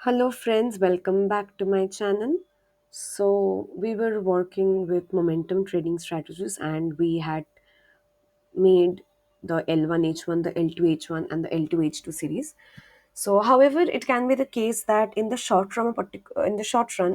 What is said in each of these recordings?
Hello, friends, welcome back to my channel. So, we were working with momentum trading strategies and we had made the L1H1, the L2H1, and the L2H2 series. So, however, it can be the case that in the short run,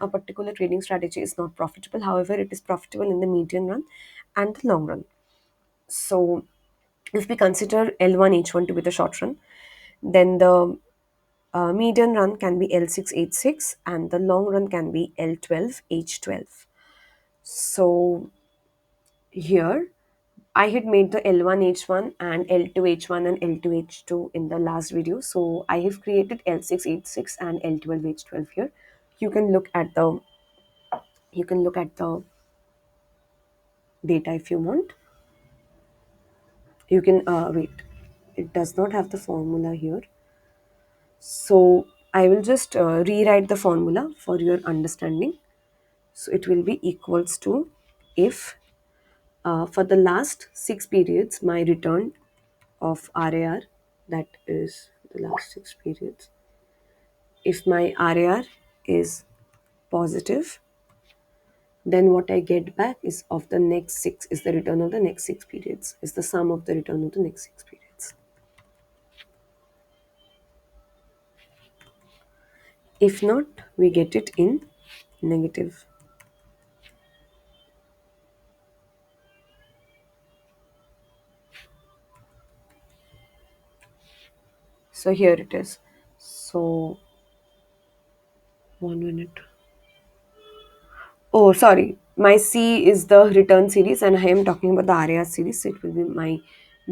a particular trading strategy is not profitable. However, it is profitable in the medium run and the long run. So, if we consider L1H1 to be the short run, then the median run can be L6H6 and the long run can be L12H12. So here I had made the L1H1 and L2H1 and L2H2 in the last video. So I have created L6H6 and L12H12 here. You can look at the you can look at the data if you want. You can wait. It does not have the formula here. So I will just rewrite the formula for your understanding. So it will be equals to if for the last 6 periods my return of RAR, that is the last 6 periods, if my RAR is positive, then what I get back is of the next six is the return of the next 6 periods, is the sum of the return of the next 6 periods. If not, we get it in negative. So here it is. So 1 minute. Oh, sorry. My C is the return series, and I am talking about the RAR series. So it will be my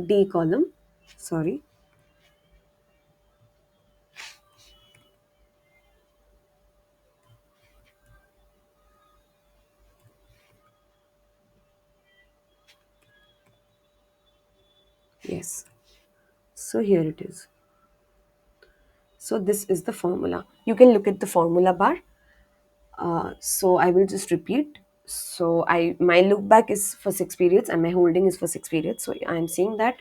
D column. Sorry. Yes. So here it is. So this is the formula. You can look at the formula bar. So I will just repeat. So I my look back is for 6 periods and my holding is for 6 periods. So I am saying that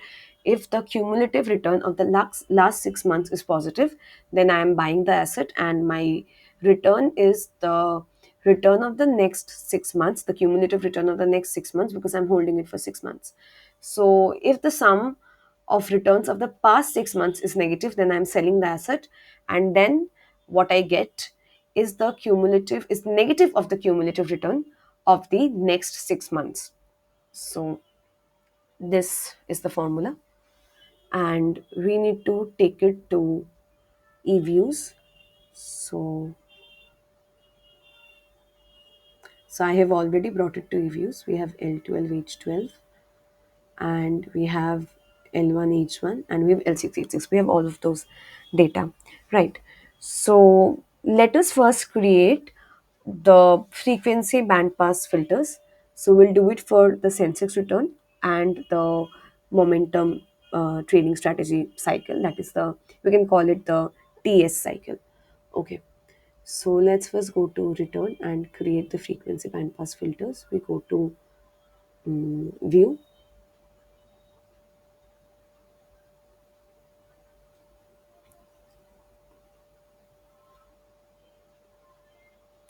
if the cumulative return of the last 6 months is positive, then I am buying the asset and my return is the return of the next 6 months, the cumulative return of the next 6 months because I'm holding it for 6 months. So if the sum of returns of the past 6 months is negative, then I'm selling the asset and then what I get is negative of the cumulative return of the next 6 months. So this is the formula and we need to take it to eViews. So so I have already brought it to eViews. We have L12H12 and we have L1H1 and we have L6H6. We have all of those data, right? So let us first create the frequency bandpass filters. So we'll do it for the Sensex return and the momentum trading strategy cycle. That is we can call it the TS cycle. Okay. So let's first go to return and create the frequency bandpass filters. We go to view.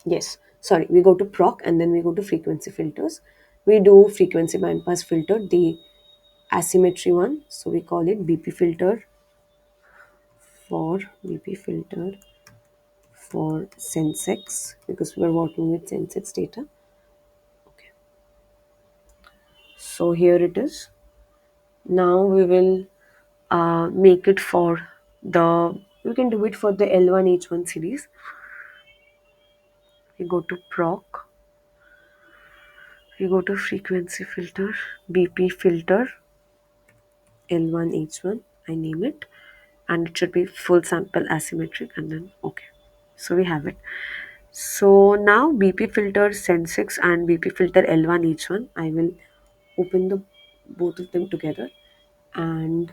Yes, sorry, we go to proc and then we go to frequency filters. We do frequency bandpass filter, the asymmetry one. So we call it BP filter for Sensex because we are working with Sensex data. Okay, so here it is. Now we will make it for we can do it for the L1H1 series. We go to proc, we go to frequency filter, BP filter, L1H1, I name it, and it should be full sample asymmetric and then okay. So we have it. So now BP filter Sensex and BP filter L1H1, I will open the both of them together and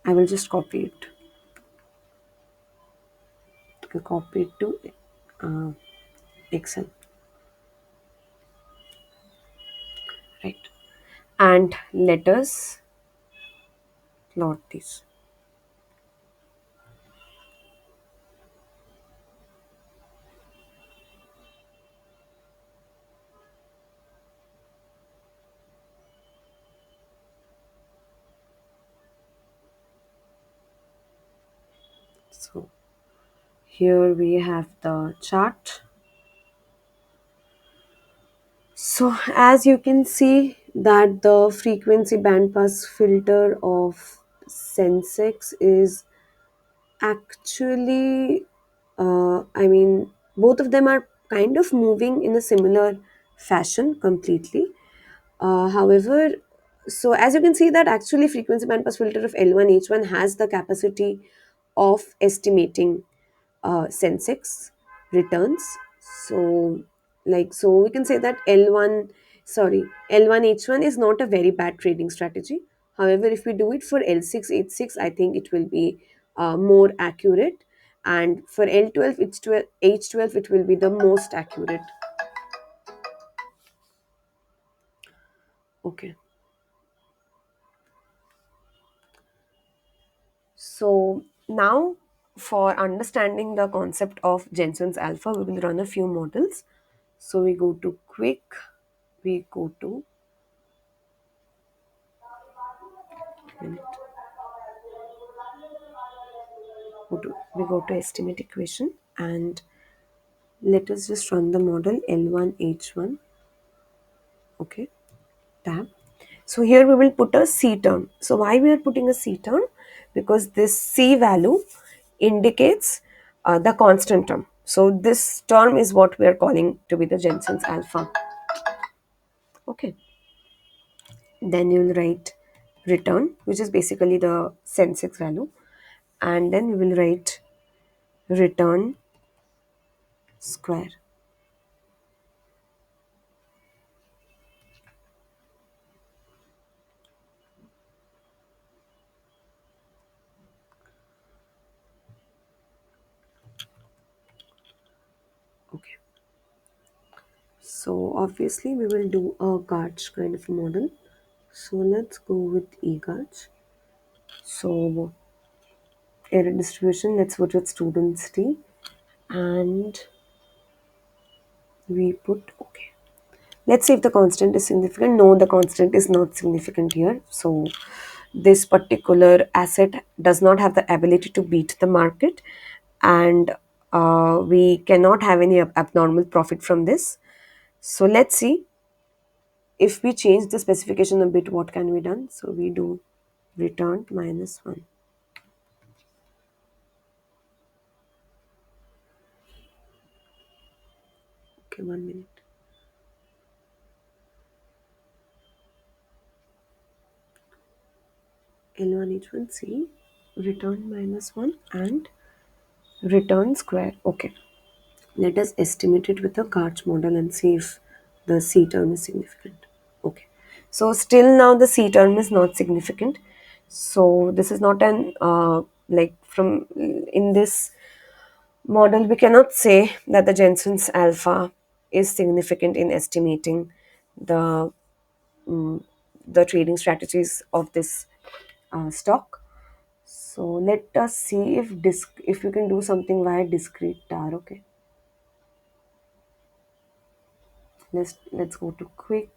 I will just copy it. I'll copy it to uh, Excel, right? And let us plot this. So here we have the chart. So as you can see that the frequency band pass filter of Sensex is actually, I mean, both of them are kind of moving in a similar fashion completely. However, so as you can see that actually frequency band pass filter of L1H1 has the capacity of estimating Sensex returns. So so we can say that L1H1 is not a very bad trading strategy. However, if we do it for L6H6, I think it will be more accurate, and for L12 H12 it will be the most accurate. Okay. So now, for understanding the concept of Jensen's alpha, we will run a few models. So we go to quick, we go to minute, we go to estimate equation, and let us just run the model L1H1. Okay, tab. So here we will put a C term. So why we are putting a C term? Because this C value indicates the constant term. So this term is what we are calling to be the Jensen's alpha. Okay. Then you will write return, which is basically the Sensex value, and then you will write return square. Okay. So obviously we will do a Garch kind of model. So let's go with eGarch. So error distribution, let's put with students T, and we put okay. Let's see if the constant is significant. No, the constant is not significant here. So this particular asset does not have the ability to beat the market, and we cannot have any abnormal profit from this. So let's see if we change the specification a bit, what can be done. So we do return -1. Okay, 1 minute. L1H1C, return -1 and return square. Okay. Let us estimate it with a Garch model and see if the C term is significant. Okay. So still now the C term is not significant. So this is not an like from in this model we cannot say that the Jensen's alpha is significant in estimating the the trading strategies of this stock. So let us see if you can do something via discrete tar. Okay. Let's go to quick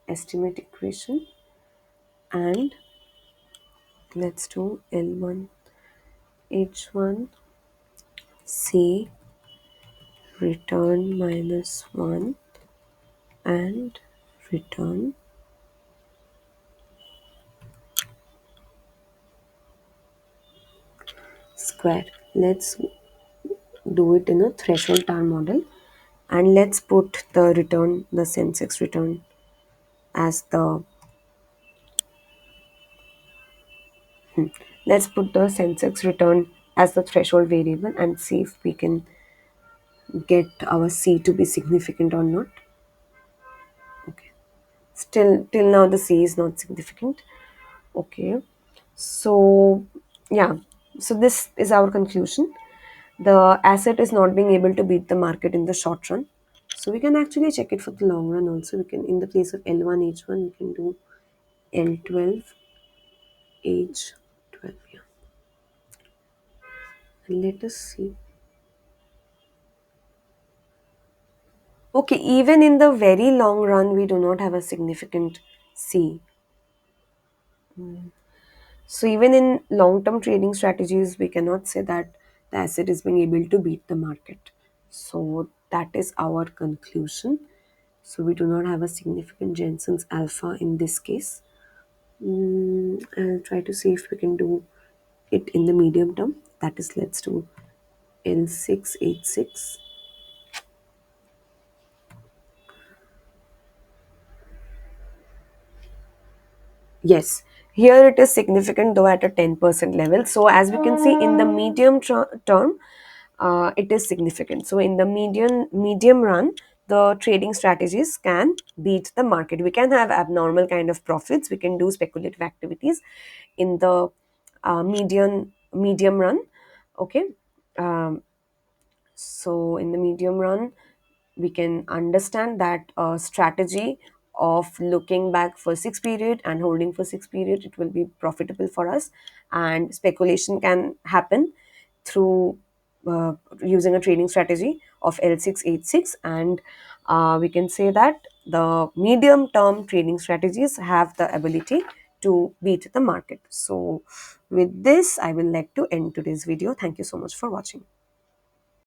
estimate equation, and let's do L1 H1 C return -1 and return square. Let's do it in a threshold tar model, and let's put the Sensex return as the let's put the Sensex return as the threshold variable and see if we can get our C to be significant or not. Okay. Still, till now the C is not significant. Okay. So, yeah. So this is our conclusion. The asset is not being able to beat the market in the short run. So we can actually check it for the long run also. We can, in the place of L1H1, we can do L12H12. Yeah. And let us see. Okay, even in the very long run, we do not have a significant C. So even in long-term trading strategies, we cannot say that the asset is being able to beat the market. So that is our conclusion. So we do not have a significant Jensen's alpha in this case. I'll try to see if we can do it in the medium term. That is, let's do L686. Yes, here it is significant though at a 10% level. So as we can see in the term, it is significant. So in the medium run, the trading strategies can beat the market. We can have abnormal kind of profits. We can do speculative activities in the medium run. Okay. Um, so in the medium run, we can understand that a strategy of looking back for 6 period and holding for 6 period, it will be profitable for us, and speculation can happen through uh, using a trading strategy of L686. And we can say that the medium term trading strategies have the ability to beat the market. So with this, I will like to end today's video. Thank you so much for watching.